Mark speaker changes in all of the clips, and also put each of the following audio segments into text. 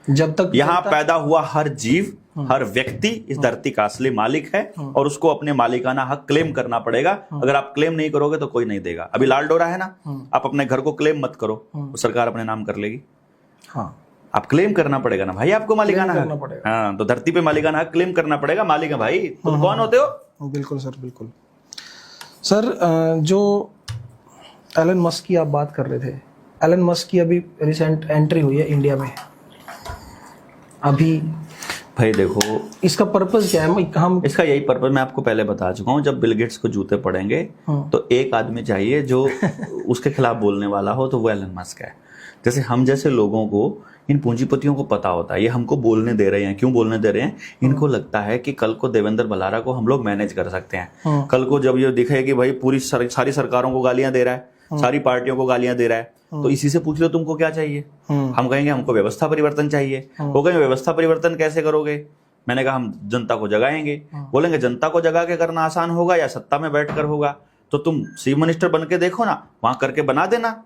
Speaker 1: जब तक
Speaker 2: यहाँ पैदा हुआ हर जीव, हर व्यक्ति इस धरती का असली मालिक है और उसको अपने मालिकाना हक क्लेम करना पड़ेगा। अगर आप क्लेम नहीं करोगे तो कोई नहीं देगा। अभी लाल डोरा है ना, आप अपने घर को क्लेम मत करो, तो सरकार अपने नाम कर लेगी।
Speaker 1: हाँ,
Speaker 2: आप क्लेम करना पड़ेगा ना भाई, आपको मालिकाना
Speaker 1: करना
Speaker 2: हक।
Speaker 1: पड़ेगा।
Speaker 2: हाँ, तो धरती पे मालिकाना हक क्लेम करना पड़ेगा। मालिक है भाई, तुम कौन होते हो?
Speaker 1: बिल्कुल सर, बिल्कुल सर। जो एलन मस्क की आप बात कर रहे थे, एलन मस्क की अभी रिसेंट एंट्री हुई है इंडिया में। अभी
Speaker 2: भाई देखो,
Speaker 1: इसका पर्पस क्या है? हम
Speaker 2: इसका यही पर्पस मैं आपको पहले बता चुका हूँ। जब बिल गेट्स को जूते पड़ेंगे तो एक आदमी चाहिए जो उसके खिलाफ बोलने वाला हो, तो वो एलन मस्क है। जैसे हम जैसे लोगों को, इन पूंजीपतियों को पता होता है ये हमको बोलने दे रहे हैं। क्यों बोलने दे रहे हैं? इनको लगता है कि कल को देवेंद्र भलारा को हम लोग मैनेज कर सकते हैं। कल को जब ये दिखे कि भाई पूरी सारी सरकारों को गालियां दे रहा है, सारी पार्टियों को गालियां दे रहा है, तो इसी से पूछ लो तुमको क्या चाहिए। हम कहेंगे हमको व्यवस्था परिवर्तन चाहिए। वो कहेंगे व्यवस्था परिवर्तन कैसे करोगे? मैंने कहा हम जनता को जगाएंगे। बोलेंगे जनता को जगा के करना आसान होगा या सत्ता में बैठकर होगा? तो तुम चीफ मिनिस्टर बन के देखो ना, वहां करके बना देना।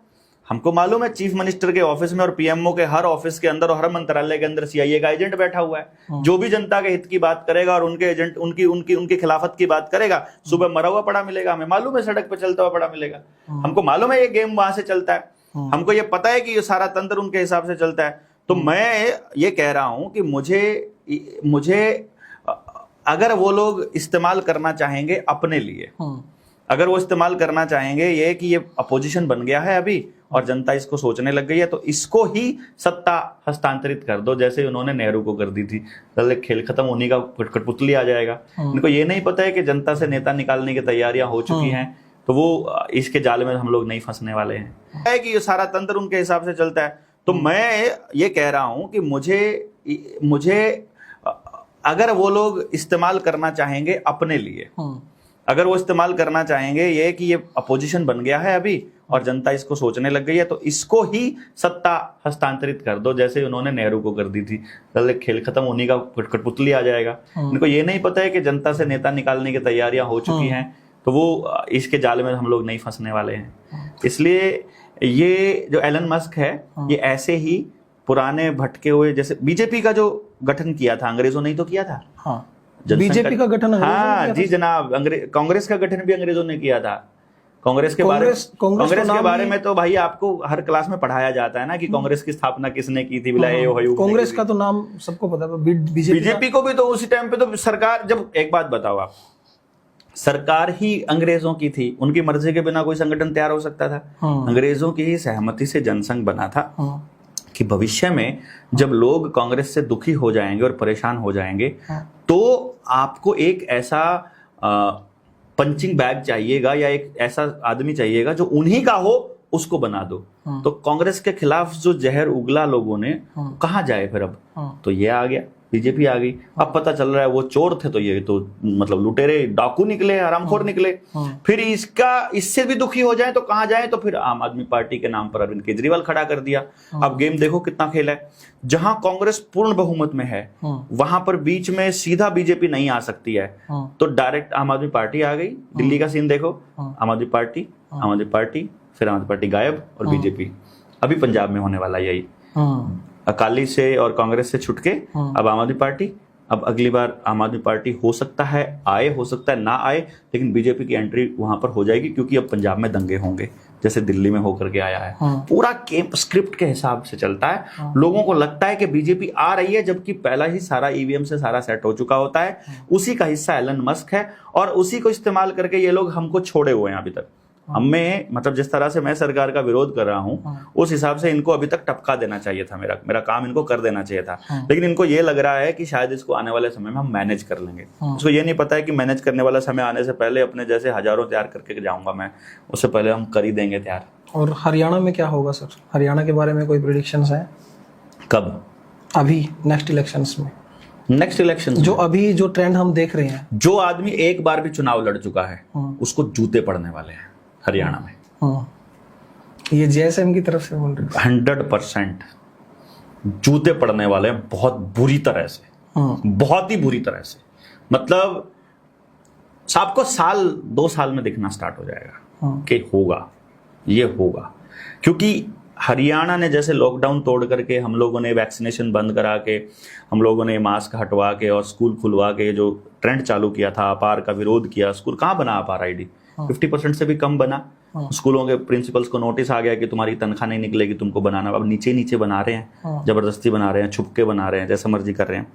Speaker 2: हमको मालूम है चीफ मिनिस्टर के ऑफिस में और पीएमओ के हर ऑफिस के अंदर और हर मंत्रालय के अंदर सीआईए का एजेंट बैठा हुआ है, जो भी जनता के हित की बात करेगा और उनके एजेंट उनकी उनकी उनकी खिलाफत की बात करेगा, सुबह मरा हुआ पड़ा मिलेगा। हमें मालूम है सड़क पे चलता हुआ पड़ा मिलेगा। हमको मालूम है ये गेम वहां से चलता है। हमको ये पता है कि ये सारा तंत्र उनके हिसाब से चलता है। तो मैं ये कह रहा हूं कि मुझे अगर वो लोग इस्तेमाल करना चाहेंगे अपने लिए, अगर वो इस्तेमाल करना चाहेंगे ये कि ये अपोजिशन बन गया है अभी और जनता इसको सोचने लग गई है, तो इसको ही सत्ता हस्तांतरित कर दो, जैसे उन्होंने नेहरू को कर दी थी। कल खेल खत्म होने का कठपुतली आ जाएगा। इनको ये नहीं पता है कि जनता से नेता निकालने की तैयारियां हो चुकी हैं, तो वो इसके जाल में हम लोग नहीं फंसने वाले हैं। है कि ये सारा तंत्र उनके हिसाब से चलता है। तो मैं ये कह रहा हूं कि मुझे अगर वो लोग इस्तेमाल करना चाहेंगे अपने लिए, अगर वो इस्तेमाल करना चाहेंगे ये कि ये अपोजिशन बन गया है अभी और जनता इसको सोचने लग गई है, तो इसको ही सत्ता हस्तांतरित कर दो, जैसे उन्होंने नेहरू को कर दी थी। कल खेल खत्म होने का कठपुतली आ जाएगा। इनको ये नहीं पता है कि जनता से नेता निकालने की तैयारियां हो चुकी हैं, तो वो इसके जाल में हम लोग नहीं फंसने वाले हैं। इसलिए ये जो एलन मस्क है, ये ऐसे ही पुराने भटके हुए, जैसे बीजेपी का जो गठन किया था अंग्रेजों ने ही तो किया था।
Speaker 1: बीजेपी का गठन
Speaker 2: हाँ जी जनाब, कांग्रेस का गठन भी अंग्रेजों ने किया था। कांग्रेस के बारे में तो भाई आपको हर क्लास में पढ़ाया जाता है ना कि कांग्रेस की स्थापना किसने की थी।
Speaker 1: कांग्रेस का तो नाम सबको पता है।
Speaker 2: बीजेपी को भी तो उसी टाइम पे तो सरकार, जब एक बात बताओ आप, सरकार ही अंग्रेजों की थी, उनकी मर्जी के बिना कोई संगठन तैयार हो सकता था? अंग्रेजों की ही सहमति से जनसंघ बना था कि भविष्य में जब लोग कांग्रेस से दुखी हो जाएंगे और परेशान हो जाएंगे, तो आपको एक ऐसा पंचिंग बैग चाहिएगा या एक ऐसा आदमी चाहिएगा जो उन्हीं का हो, उसको बना दो। तो कांग्रेस के खिलाफ जो जहर उगला लोगों ने, कहाँ जाए फिर अब? तो ये आ गया, बीजेपी आ गई। अब पता चल रहा है वो चोर थे तो ये तो मतलब लुटेरे डाकू निकले, हरामखोर निकले। फिर इससे भी दुखी हो जाए तो कहाँ जाए? तो फिर आम आदमी पार्टी के नाम पर अरविंद केजरीवाल खड़ा कर दिया। अब गेम देखो कितना खेला है। जहां कांग्रेस पूर्ण बहुमत में है, वहां पर बीच में सीधा बीजेपी नहीं आ सकती है, तो डायरेक्ट आम आदमी पार्टी आ गई। दिल्ली का सीन देखो, आम आदमी पार्टी, फिर आम आदमी पार्टी गायब और बीजेपी। अभी पंजाब में होने वाला यही, अकाली से और कांग्रेस से छुटके अब आम आदमी पार्टी। अब अगली बार आम आदमी पार्टी हो सकता है आए, हो सकता है ना आए, लेकिन बीजेपी की एंट्री वहां पर हो जाएगी, क्योंकि अब पंजाब में दंगे होंगे जैसे दिल्ली में होकर के आया है। पूरा गेम स्क्रिप्ट के हिसाब से चलता है। लोगों को लगता है कि बीजेपी आ रही है, जबकि पहला ही सारा ईवीएम से सारा सेट हो चुका होता है। उसी का हिस्सा एलन मस्क है और उसी को इस्तेमाल करके ये लोग हमको छोड़े हुए हैं अभी तक। हमें मतलब जिस तरह से मैं सरकार का विरोध कर रहा हूं, उस हिसाब से इनको अभी तक टपका देना चाहिए था। मेरा काम इनको कर देना चाहिए था। लेकिन इनको ये लग रहा है कि शायद इसको आने वाले समय में हम मैनेज कर लेंगे। उसको ये नहीं पता है कि मैनेज करने वाला समय आने से पहले अपने जैसे हजारों तैयार करके जाऊंगा मैं, उससे पहले हम कर ही देंगे तैयार।
Speaker 1: और हरियाणा में क्या होगा सर? हरियाणा के बारे में कोई प्रेडिक्शंस है?
Speaker 2: कब?
Speaker 1: अभी नेक्स्ट इलेक्शंस में।
Speaker 2: नेक्स्ट इलेक्शन
Speaker 1: जो अभी जो ट्रेंड हम देख रहे हैं,
Speaker 2: जो आदमी एक बार भी चुनाव लड़ चुका है उसको जूते पड़ने वाले हैं हरियाणा में।
Speaker 1: ये जेएसएम की तरफ से बोल रहे हैं।
Speaker 2: 100% जूते पड़ने वाले हैं, बहुत बुरी तरह से, बहुत ही बुरी तरह से। मतलब आपको साल 2 साल में दिखना स्टार्ट हो जाएगा कि होगा, ये होगा। क्योंकि हरियाणा ने जैसे लॉकडाउन तोड़ करके, हम लोगों ने वैक्सीनेशन बंद करा के, हम लोगों ने मास्क हटवा के और स्कूल खुलवा के जो ट्रेंड चालू किया था, अपार का विरोध किया, स्कूल कहाँ बना अपार आईडी? 50% से भी कम बना। स्कूलों के प्रिंसिपल्स को नोटिस आ गया कि तुम्हारी तनख्वाह नहीं निकलेगी, तुमको बनाना। अब नीचे नीचे बना रहे हैं, जबरदस्ती बना रहे हैं, छुप के बना रहे हैं, जैसा मर्जी कर रहे हैं।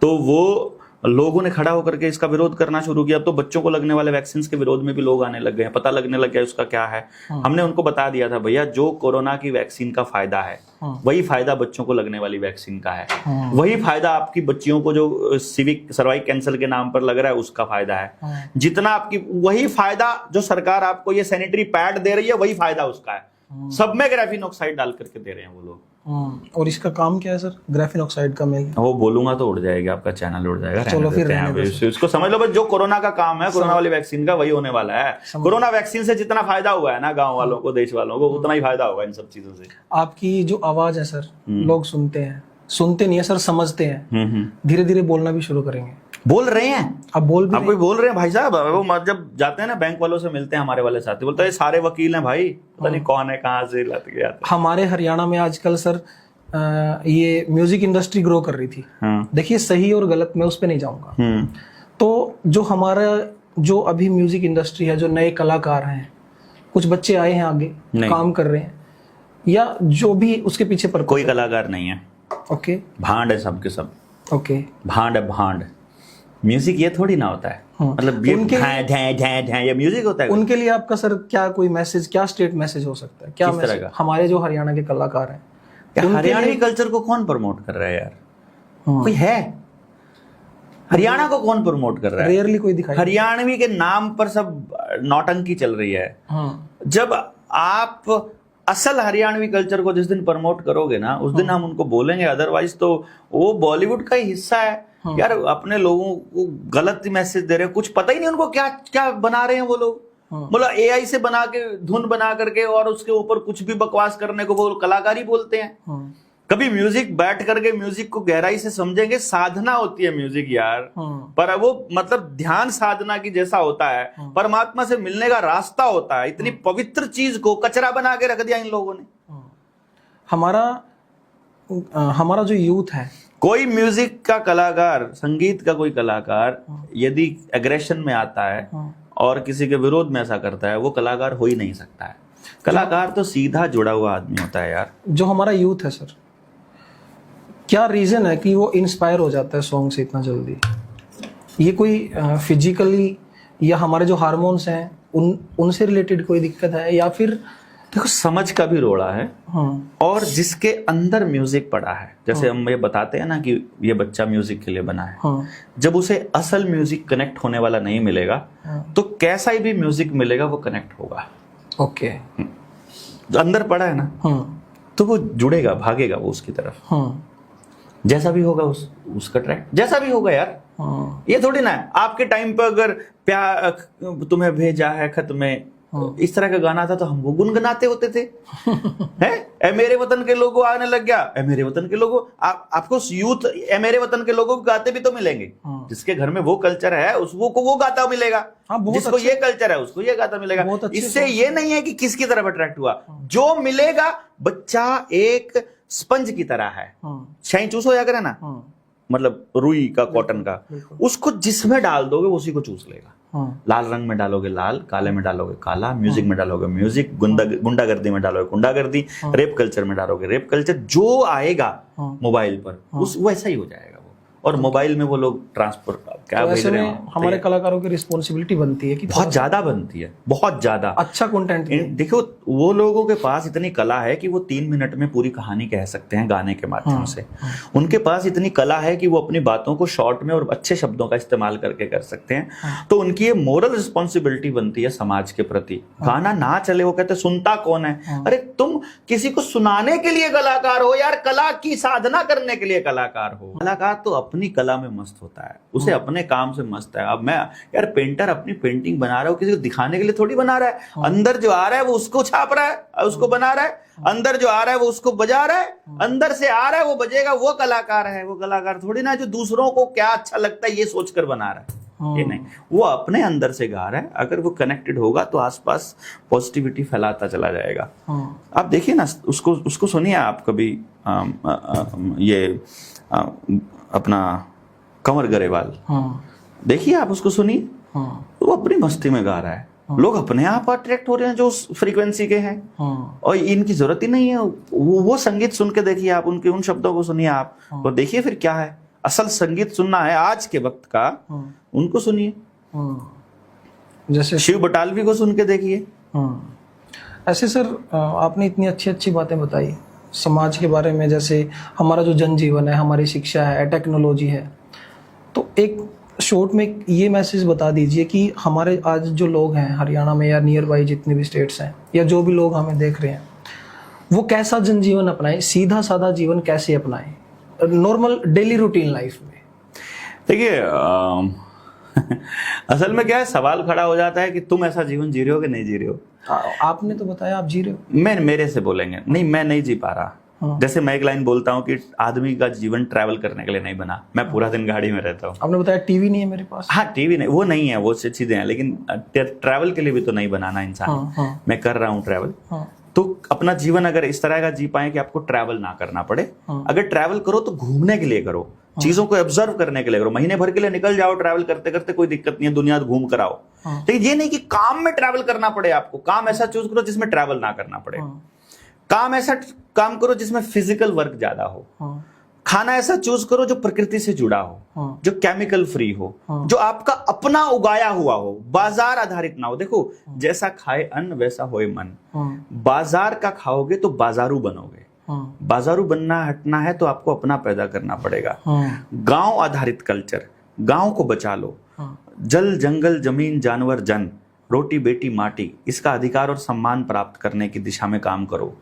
Speaker 2: तो वो लोगों ने खड़ा होकर के इसका विरोध करना शुरू किया। अब तो बच्चों को लगने वाले वैक्सीन के विरोध में भी लोग आने लग गए हैं, पता लगने लग गया उसका क्या है। हमने उनको बता दिया था, भैया जो कोरोना की वैक्सीन का फायदा है वही फायदा बच्चों को लगने वाली वैक्सीन का है, वही फायदा आपकी बच्चियों को जो सिविक सर्वाइकल कैंसर के नाम पर लग रहा है उसका फायदा है, जितना आपकी वही फायदा जो सरकार आपको ये सैनिटरी पैड दे रही है वही फायदा उसका है। सब में ग्राफीन ऑक्साइड डाल करके दे रहे हैं वो लोग।
Speaker 1: और इसका काम क्या है सर, ग्राफीन ऑक्साइड का? मैं
Speaker 2: वो बोलूंगा तो उड़ जाएगा, आपका चैनल उड़ जाएगा।
Speaker 1: चलो फिर
Speaker 2: इसको समझ लो, जो कोरोना का काम है, कोरोना वाली वैक्सीन का वही होने वाला है। कोरोना वैक्सीन से जितना फायदा हुआ है ना गांव वालों को, देश वालों को, उतना ही फायदा होगा इन सब चीजों से।
Speaker 1: आपकी जो आवाज है सर, लोग सुनते नहीं है सर, समझते हैं। धीरे धीरे बोलना भी शुरू करेंगे।
Speaker 2: बोल रहे हैं,
Speaker 1: अब आप
Speaker 2: कोई बोल रहे हैं भाई साहब। वो जब जाते हैं ना बैंक वालों से मिलते हैं, हमारे वाले साथी बोलते हैं सारे वकील हैं भाई, पता नहीं कौन है कहाँ से लत गया।
Speaker 1: हमारे हरियाणा में आजकल सर ये म्यूजिक इंडस्ट्री ग्रो कर रही थी। देखिए सही और गलत मैं उस पर नहीं जाऊंगा। तो जो हमारा जो अभी म्यूजिक इंडस्ट्री है, जो नए कलाकार हैं, कुछ बच्चे आए हैं आगे काम कर रहे हैं, या जो भी उसके पीछे पर
Speaker 2: कोई कलाकार नहीं है।
Speaker 1: ओके,
Speaker 2: भांड है सबके सब।
Speaker 1: ओके,
Speaker 2: भांड है भांड। म्यूजिक ये थोड़ी ना होता है, मतलब ये ये म्यूजिक होता है।
Speaker 1: उनके लिए आपका सर क्या कोई मैसेज, क्या स्टेट मैसेज हो सकता है? क्या मैसेज हमारे जो हरियाणा के कलाकार हैं?
Speaker 2: हरियाणवी कल्चर को कौन प्रमोट कर रहा है यार? कोई है? हरियाणा को कौन प्रमोट कर रहा है?
Speaker 1: रेयरली कोई दिखाई।
Speaker 2: हरियाणवी के नाम पर सब नौटंकी चल रही है। जब आप असल हरियाणवी कल्चर को जिस दिन प्रमोट करोगे ना, उस दिन हम उनको बोलेंगे, अदरवाइज तो वो बॉलीवुड का ही हिस्सा है। यार अपने लोगों को गलत मैसेज दे रहे हैं, कुछ पता ही नहीं उनको क्या क्या बना रहे हैं वो लोग। बोला एआई से बना के, धुन बना करके और उसके ऊपर कुछ भी बकवास करने को वो कलाकारी बोलते हैं। कभी म्यूजिक बैठ करके म्यूजिक को गहराई से समझेंगे, साधना होती है म्यूजिक यार। पर वो मतलब ध्यान साधना की जैसा होता है, परमात्मा से मिलने का रास्ता होता है। इतनी पवित्र चीज को कचरा बना के रख दिया इन लोगों ने।
Speaker 1: हमारा जो यूथ है,
Speaker 2: कोई म्यूजिक का कलाकार, संगीत का कोई कलाकार यदि एग्रेशन में आता है और किसी के विरोध में ऐसा करता है, वो कलाकार हो ही नहीं सकता है। कलाकार तो सीधा जुड़ा हुआ आदमी होता है यार। जो
Speaker 1: हमारा यूथ है सर, क्या रीजन है कि वो इंस्पायर हो जाता है सॉन्ग से इतना जल्दी? ये कोई फिजिकली या हमारे जो हार्मोन्स हैं उनसे रिलेटेड कोई दिक्कत है, या फिर
Speaker 2: देखो समझ का भी रोड़ा है। और जिसके अंदर म्यूजिक पड़ा है, जैसे हम ये बताते हैं ना कि ये बच्चा म्यूजिक के लिए बना है, जब उसे असल म्यूजिक कनेक्ट होने वाला नहीं मिलेगा तो कैसा ही भी म्यूजिक मिलेगा वो कनेक्ट होगा।
Speaker 1: ओके,
Speaker 2: जो अंदर पड़ा है ना तो वो जुड़ेगा, भागेगा वो उसकी तरफ। जैसा भी होगा उसका ट्रैक जैसा भी होगा यार। ये थोड़ी ना है आपके टाइम पर अगर प्यार तुम्हें भेजा है खत में, इस तरह का गाना था तो हम वो गुनगुनाते होते थे। हैं? ए मेरे वतन के लोगों आने लग गया, ए मेरे वतन के लोगों। आपको यूथ ए मेरे वतन के लोगों गाते भी तो मिलेंगे। जिसके घर में वो कल्चर है उसको वो गाता मिलेगा, जिसको ये कल्चर है उसको ये गाता मिलेगा। इससे ये नहीं है कि किसकी तरफ अट्रैक्ट हुआ, जो मिलेगा। बच्चा एक स्पंज की तरह है, छाई चूस होया करे ना, मतलब रुई का, कॉटन का, उसको जिसमें डाल दोगे उसी को चूस लेगा। लाल रंग में डालोगे लाल, काले में डालोगे काला, म्यूजिक में डालोगे म्यूजिक, गुंडागर्दी में डालोगे गुंडागर्दी, रेप कल्चर में डालोगे रेप कल्चर। जो आएगा मोबाइल पर उस वैसा ही हो जाएगा वो। और मोबाइल में वो लोग ट्रांसफर क्या भेज रहे हैं।
Speaker 1: हमारे कलाकारों की रिस्पॉन्सिबिलिटी बनती है कि
Speaker 2: बहुत ज्यादा बनती है, बहुत ज्यादा
Speaker 1: अच्छा कंटेंट।
Speaker 2: देखो वो लोगों के पास इतनी कला है कि वो 3 मिनट में पूरी कहानी कह सकते हैं गाने के माध्यम से। उनके पास इतनी कला है कि वो अपनी बातों को शॉर्ट में और अच्छे शब्दों का इस्तेमाल करके कर सकते हैं। तो उनकी ये मोरल रिस्पॉन्सिबिलिटी बनती है समाज के प्रति। गाना ना चले, वो कहते सुनता कौन है? अरे तुम किसी को सुनाने के लिए कलाकार हो यार, कला की साधना करने के लिए कलाकार हो। कलाकार तो अपनी कला में मस्त होता है, उसे अपने काम से मस्त है। अब मैं यार पेंटर अपनी पेंटिंग बना रहा हूँ, किसी को दिखाने के लिए थोड़ी बना रहा है। अंदर जो आ रहा है वो उसको छाप रहा है, उसको बना रहा है। अंदर जो आ रहा है वो उसको बजा रहा है, अंदर से आ रहा है वो बजेगा, वो कलाकार है। वो कलाकार थोड़ी ना जो दूसरों को क्या अच्छा लगता है ये सोचकर बना रहा है। ये नहीं, वो अपने अंदर से गा रहा है। अगर वो कनेक्टेड होगा तो आसपास पॉजिटिविटी फैलाता चला जाएगा। आप देखिए ना, उसको सुनिए आप कभी, अपना कंवर ग्रेवाल, देखिए आप उसको सुनिए, वो अपनी मस्ती में गा रहा है, लोग अपने आप अट्रैक्ट हो रहे हैं जो उस फ्रीक्वेंसी के हैं, और इनकी जरूरत ही नहीं है। वो संगीत सुन के देखिए आप, उनके उन शब्दों को सुनिए आप, तो देखिए फिर क्या है। असल संगीत सुनना है आज के वक्त का, उनको सुनिए।
Speaker 1: जैसे
Speaker 2: शिव बटालवी को सुन के देखिए।
Speaker 1: ऐसे सर आपने इतनी अच्छी अच्छी बातें बताई समाज के बारे में, जैसे हमारा जो जनजीवन है, हमारी शिक्षा है, टेक्नोलॉजी है, तो एक शॉर्ट में ये मैसेज बता दीजिए कि हमारे आज जो लोग हैं हरियाणा में या नियर बाई जितने भी स्टेट्स हैं, या जो भी लोग हमें देख रहे हैं, वो कैसा जनजीवन अपनाएं, सीधा साधा जीवन कैसे अपनाएं नॉर्मल डेली रूटीन लाइफ में।
Speaker 2: देखिए असल में क्या है, सवाल खड़ा हो जाता है कि तुम ऐसा जीवन जी रहे हो कि नहीं जी रहे हो।
Speaker 1: आपने तो बताया आप जी रहे हो।
Speaker 2: मेरे से बोलेंगे नहीं, मैं नहीं जी पा रहा। जैसे मैं एक लाइन बोलता हूँ कि आदमी का जीवन ट्रैवल करने के लिए नहीं बना, मैं पूरा दिन गाड़ी में रहता हूँ।
Speaker 1: आपने बताया टीवी नहीं है मेरे पास।
Speaker 2: हाँ, टीवी नहीं, वो नहीं है, वो चीजें हैं, लेकिन ट्रैवल के लिए भी तो नहीं बनाना इंसान। मैं कर रहा हूँ ट्रैवल। तो अपना जीवन अगर इस तरह का जी पाए कि आपको ट्रैवल ना करना पड़े। अगर ट्रैवल करो तो घूमने के लिए करो, चीजों को ऑब्जर्व करने के लिए करो। महीने भर के लिए निकल जाओ ट्रैवल करते करते, कोई दिक्कत नहीं है, दुनिया घूम कर आओ। लेकिन ये नहीं कि काम में ट्रैवल करना पड़े आपको। काम ऐसा चूज करो जिसमें ट्रैवल ना करना पड़े। काम ऐसा काम करो जिसमें फिजिकल वर्क ज्यादा हो। खाना ऐसा चूज करो जो प्रकृति से जुड़ा हो, जो केमिकल फ्री हो, जो आपका अपना उगाया हुआ हो, बाजार आधारित ना हो। देखो, जैसा खाए अन्न वैसा होए मन। बाजार का खाओगे तो बाजारू बनोगे। बाजारू बनना हटना है तो आपको अपना पैदा करना पड़ेगा। गांव आधारित कल्चर, गांव को बचा लो। जल जंगल जमीन जानवर जन, रोटी बेटी माटी, इसका अधिकार और सम्मान प्राप्त करने की दिशा में काम करो।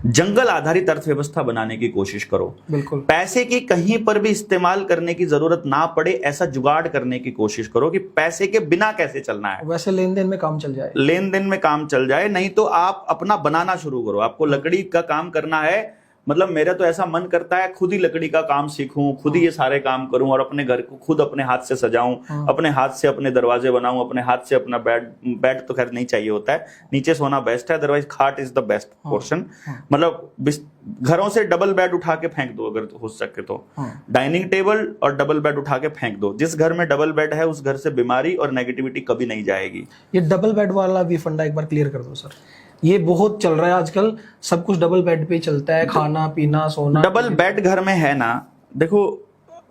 Speaker 2: जंगल आधारित अर्थव्यवस्था बनाने की कोशिश करो।
Speaker 1: बिल्कुल।
Speaker 2: पैसे की कहीं पर भी इस्तेमाल करने की जरूरत ना पड़े, ऐसा जुगाड़ करने की कोशिश करो कि पैसे के बिना कैसे चलना है।
Speaker 1: वैसे लेन देन में काम चल जाए,
Speaker 2: लेन देन में काम चल जाए। नहीं तो आप अपना बनाना शुरू करो। आपको लकड़ी का काम करना है, मतलब मेरा तो ऐसा मन करता है खुद ही लकड़ी का काम सीखूं, खुद ही ये सारे काम करूं और अपने घर को खुद अपने हाथ से सजाऊं, अपने हाथ से अपने दरवाजे बनाऊं, अपने हाथ से अपना बेड तो खैर नहीं चाहिए होता है, नीचे सोना बेस्ट है, अदरवाइज खाट इज द बेस्ट पोर्शन। मतलब घरों से डबल बेड उठा के फेंक दो अगर हो सके तो। डाइनिंग टेबल और डबल बेड उठा के फेंक दो। जिस घर में डबल बेड है उस घर से बीमारी और नेगेटिविटी कभी नहीं जाएगी।
Speaker 1: ये डबल बेड वाला भी फंडा एक बार क्लियर कर दो सर। ये बहुत चल रहा है आजकल, सब कुछ डबल बेड पे चलता है, खाना पीना सोना।
Speaker 2: डबल बेड घर में है ना, देखो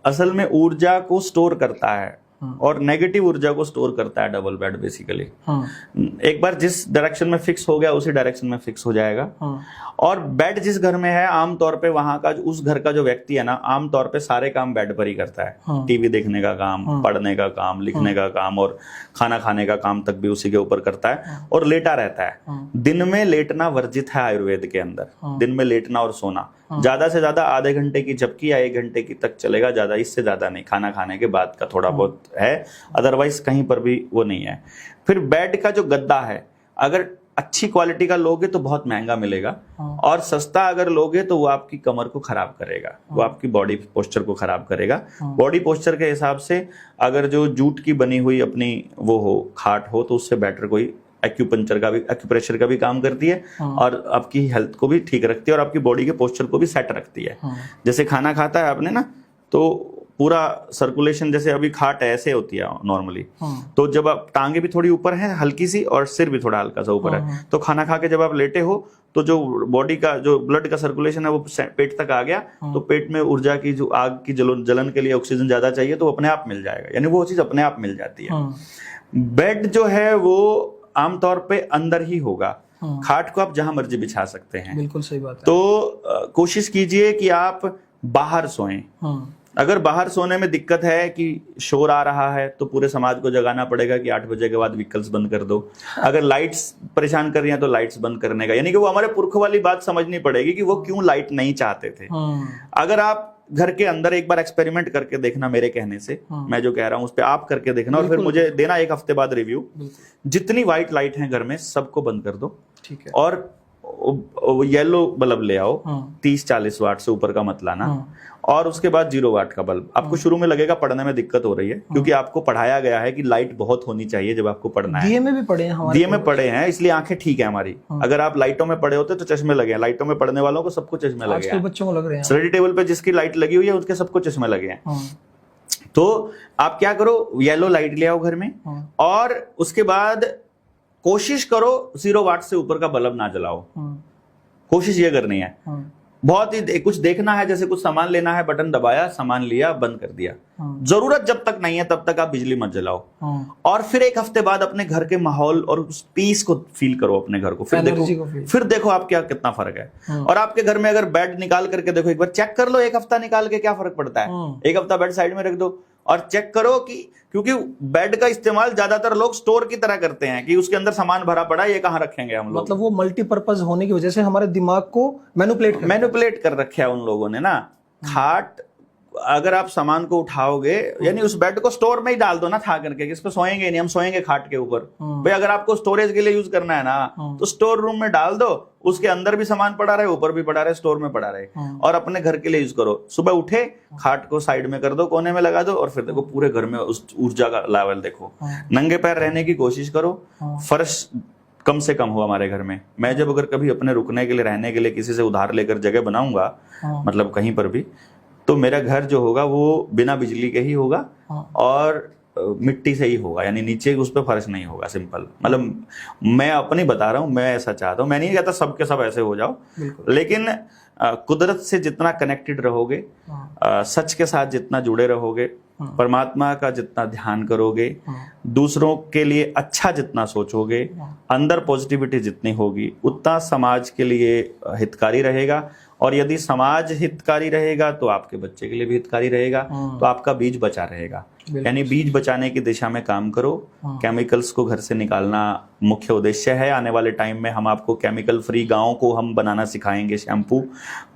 Speaker 2: असल में ऊर्जा को स्टोर करता है और नेगेटिव ऊर्जा को स्टोर करता है डबल बेड बेसिकली। एक बार जिस डायरेक्शन में फिक्स हो गया उसी डायरेक्शन में फिक्स हो जाएगा। और बेड जिस घर में है आमतौर पे वहां का उस घर का जो व्यक्ति है ना, आमतौर पे सारे काम बेड पर ही करता है। टीवी देखने का काम, पढ़ने का काम, लिखने का काम और खाना खाने का काम तक भी उसी के ऊपर करता है और लेटा रहता है। दिन में लेटना वर्जित है आयुर्वेद के अंदर, दिन में लेटना और सोना। ज्यादा से ज्यादा आधे घंटे की झपकी या 1 घंटे की तक चलेगा, ज्यादा इससे ज्यादा नहीं। खाना खाने के बाद का थोड़ा बहुत है, अदरवाइज कहीं पर भी वो नहीं है। फिर बेड का जो गद्दा है, अगर अच्छी क्वालिटी का लोगे तो बहुत महंगा मिलेगा और सस्ता अगर लोगे तो वो आपकी कमर को खराब करेगा, वो आपकी बॉडी पोस्चर को खराब करेगा। बॉडी पोस्चर के हिसाब से अगर जो जूट की बनी हुई अपनी वो हो, खाट हो, तो उससे बेटर कोई एक्यूपंक्चर का भी, एक्यूप्रेशर का भी काम करती है और आपकी हेल्थ को भी ठीक रखती है और आपकी बॉडी के पोस्चर को भी सेट रखती है। जैसे खाना खाता है आपने ना, तो पूरा सर्कुलेशन, जैसे अभी खाट ऐसे होती है नॉर्मली, तो जब आप टांगे भी थोड़ी ऊपर है हल्की सी और सिर भी थोड़ा हल्का सा ऊपर है, तो खाना खा के जब आप लेटे हो तो जो बॉडी का जो ब्लड का सर्कुलेशन है वो पेट तक आ गया, तो पेट में ऊर्जा की जो आग की जलन के लिए ऑक्सीजन ज्यादा चाहिए तो अपने आप मिल जाएगा, यानी वो चीज अपने आप मिल जाती है। बेड जो है वो आमतौर पे अंदर ही होगा, खाट को आप जहां मर्जी बिछा सकते हैं।
Speaker 1: बिल्कुल सही बात है।
Speaker 2: तो कोशिश कीजिए कि आप बाहर सोएं। अगर बाहर सोने में दिक्कत है कि शोर आ रहा है तो पूरे समाज को जगाना पड़ेगा कि 8 बजे के बाद व्हीकल्स बंद कर दो। अगर लाइट्स परेशान कर रही हैं तो लाइट्स बंद करने का, यानी कि वो हमारे पुरखों वाली बात समझनी पड़ेगी कि वो क्यों लाइट नहीं चाहते थे। अगर आप घर के अंदर एक बार एक्सपेरिमेंट करके देखना, मेरे कहने से मैं जो कह रहा हूं उस पर आप करके देखना और फिर मुझे देना 1 हफ्ते बाद रिव्यू। जितनी व्हाइट लाइट है घर में सबको बंद कर दो, ठीक है, और येलो बल्ब ले आओ, 30-40 वाट से ऊपर का मत लाना, और उसके बाद 0 वाट का बल्ब। आपको शुरू में लगेगा पढ़ने में दिक्कत हो रही है, क्योंकि आपको पढ़ाया गया है कि लाइट बहुत होनी चाहिए जब आपको पढ़ना है।
Speaker 1: दिए में भी पढ़े हैं हमारे,
Speaker 2: दिए में पढ़े हैं, इसलिए आंखें ठीक है हमारी। अगर आप लाइटों में पढ़े होते तो चश्मे लगे हैं, लाइटों में पढ़ने वालों को सबको चश्मे लगे हैं।
Speaker 1: बच्चों को लग रहे हैं,
Speaker 2: स्टडी टेबल पे जिसकी लाइट लगी हुई है उसके सबको चश्मे लगे हैं। तो आप क्या करो, येलो लाइट ले आओ घर में, और उसके बाद कोशिश करो 0 वाट से ऊपर का बल्ब ना जलाओ। कोशिश ये करनी है। बहुत ही कुछ देखना है, जैसे कुछ सामान लेना है, बटन दबाया, सामान लिया, बंद कर दिया। जरूरत जब तक नहीं है तब तक आप बिजली मत जलाओ। और फिर 1 हफ्ते बाद अपने घर के माहौल और उस पीस को फील करो अपने घर को, फिर देखो आप क्या कितना फर्क है। और आपके घर में अगर बेड निकाल करके देखो, एक बार चेक कर लो 1 हफ्ता निकाल के क्या फर्क पड़ता है। 1 हफ्ता बेड साइड में रख दो और चेक करो कि, क्योंकि बेड का इस्तेमाल ज्यादातर लोग स्टोर की तरह करते हैं कि उसके अंदर सामान भरा पड़ा है, ये कहाँ रखेंगे हम लोग।
Speaker 1: मतलब वो मल्टीपर्पज होने की वजह से हमारे दिमाग को मैनिपुलेट
Speaker 2: कर रखा है उन लोगों ने ना। खाट, अगर आप सामान को उठाओगे, यानी उस बेड को स्टोर में ही डाल दो ना, था करके, इस पे सोएंगे नहीं, हम सोएंगे खाट के ऊपर। भाई अगर आपको स्टोरेज के लिए यूज करना है ना, तो स्टोर रूम में डाल दो, उसके अंदर भी सामान पड़ा रहे, ऊपर भी पड़ा रहे, स्टोर में पड़ा रहे, और अपने घर के लिए यूज करो। सुबह उठे, खाट को साइड में कर दो, कोने में लगा दो, और फिर देखो पूरे घर में उस ऊर्जा का लेवल देखो। नंगे पैर रहने की कोशिश करो, फर्श कम से कम हो हमारे घर में। मैं जब अगर कभी अपने रुकने के लिए, रहने के लिए किसी से उधार लेकर जगह बनाऊंगा, मतलब कहीं पर भी, तो मेरा घर जो होगा वो बिना बिजली के ही होगा और मिट्टी से ही होगा, यानी नीचे उस पर फर्श नहीं होगा। सिंपल, मतलब मैं अपनी बता रहा हूँ, मैं ऐसा चाहता हूँ। मैं नहीं कहता सबके सब ऐसे हो जाओ, लेकिन कुदरत से जितना कनेक्टेड रहोगे, सच के साथ जितना जुड़े रहोगे, परमात्मा का जितना ध्यान करोगे, दूसरों के लिए अच्छा जितना सोचोगे, अंदर पॉजिटिविटी जितनी होगी, उतना समाज के लिए हितकारी रहेगा। और यदि समाज हितकारी रहेगा तो आपके बच्चे के लिए भी हितकारी रहेगा, तो आपका बीज बचा रहेगा। यानी बीज बचाने की दिशा में काम करो। केमिकल्स को घर से निकालना मुख्य उद्देश्य है। आने वाले टाइम में हम आपको केमिकल फ्री गांव को हम बनाना सिखाएंगे, शैम्पू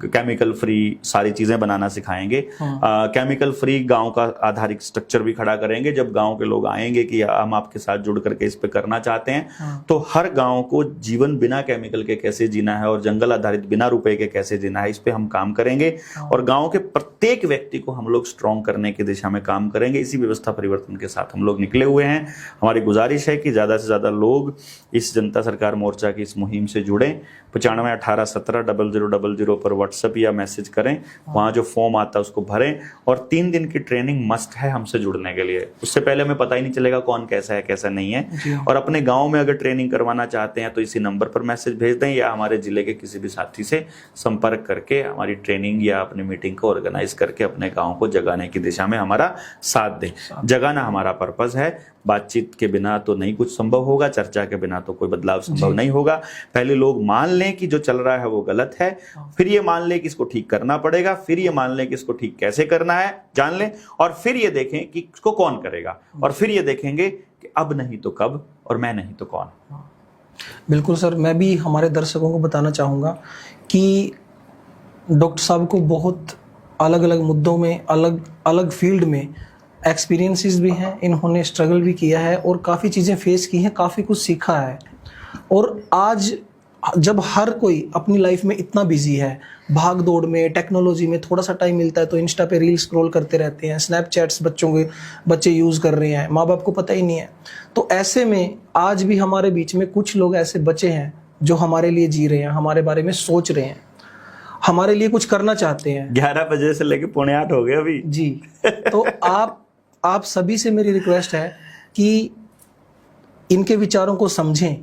Speaker 2: केमिकल फ्री सारी चीजें बनाना सिखाएंगे। केमिकल फ्री गांव का आधारित स्ट्रक्चर भी खड़ा करेंगे। जब गांव के लोग आएंगे कि हम आपके साथ जुड़ करके इस पे करना चाहते हैं, तो हर गांव को जीवन बिना केमिकल के कैसे जीना है और जंगल आधारित बिना रुपए के कैसे जीना है, इस पे हम काम करेंगे। और गांव के प्रत्येक व्यक्ति को हम लोग स्ट्रॉन्ग करने की दिशा में काम करेंगे। इसी व्यवस्था परिवर्तन के साथ हम लोग निकले हुए हैं। हमारी गुजारिश है कि ज्यादा से ज्यादा लोग इस जनता सरकार मोर्चा की इस मुहिम से जुड़ें। 95 18 17 0000 पर व्हाट्सएप या मैसेज करें, वहां जो फॉर्म आता है उसको भरें। और 3 दिन की ट्रेनिंग मस्ट है हमसे जुड़ने के लिए। उससे पहले हमें पता ही नहीं चलेगा कौन कैसा है कैसा नहीं है। और अपने गांव में अगर ट्रेनिंग करवाना चाहते हैं तो इसी नंबर पर मैसेज भेज दें, या हमारे जिले के किसी भी साथी से संपर्क करके हमारी ट्रेनिंग या अपनी मीटिंग को ऑर्गेनाइज करके अपने गांव को जगाने की दिशा में हमारा साथ दें। जगाना हमारा पर्पस है। बातचीत के बिना तो नहीं कुछ संभव होगा, चर्चा के बिना तो कोई बदलाव संभव नहीं होगा। पहले लोग मान लें कि जो चल रहा है वो गलत है, फिर ये मान लें कि इसको ठीक करना पड़ेगा, फिर ये मान लें कि इसको ठीक कैसे करना है जान लें, और फिर ये देखें कि इसको कौन करेगा, और फिर ये देखेंगे कि अब नहीं तो कब, और मैं नहीं तो कौन।
Speaker 1: बिल्कुल सर, मैं भी हमारे दर्शकों को बताना चाहूँगा कि डॉक्टर साहब को बहुत अलग अलग मुद्दों में, अलग अलग फील्ड में एक्सपीरियंसेस भी हैं। इन्होंने स्ट्रगल भी किया है और काफ़ी चीज़ें फेस की हैं, काफ़ी कुछ सीखा है। और आज जब हर कोई अपनी लाइफ में इतना बिजी है, भाग दौड़ में, टेक्नोलॉजी में, थोड़ा सा टाइम मिलता है तो इंस्टा पे रील स्क्रॉल करते रहते हैं, स्नैपचैट्स बच्चे यूज़ कर रहे हैं, माँ बाप को पता ही नहीं है। तो ऐसे में आज भी हमारे बीच में कुछ लोग ऐसे बचे हैं जो हमारे लिए जी रहे हैं, हमारे बारे में सोच रहे हैं, हमारे लिए कुछ करना चाहते हैं।
Speaker 2: 11 बजे से लेके 8:45 हो गए अभी
Speaker 1: जी। तो आप सभी से मेरी रिक्वेस्ट है कि इनके विचारों को समझें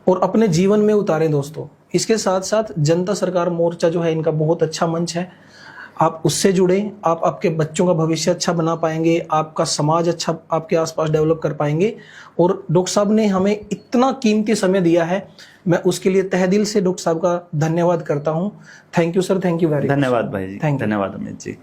Speaker 1: और अपने जीवन में उतारें दोस्तों। इसके साथ साथ जनता सरकार मोर्चा जो है, इनका बहुत अच्छा मंच है, आप उससे जुड़ें। आप आपके बच्चों का भविष्य अच्छा बना पाएंगे, आपका समाज अच्छा आपके आसपास डेवलप कर पाएंगे। और डॉक्टर साहब ने हमें इतना कीमती समय दिया है, मैं उसके लिए तहे दिल से डॉक्टर साहब का धन्यवाद करता हूं। Thank you sir, thank you very much.
Speaker 2: धन्यवाद भाई जी, धन्यवाद अमित जी।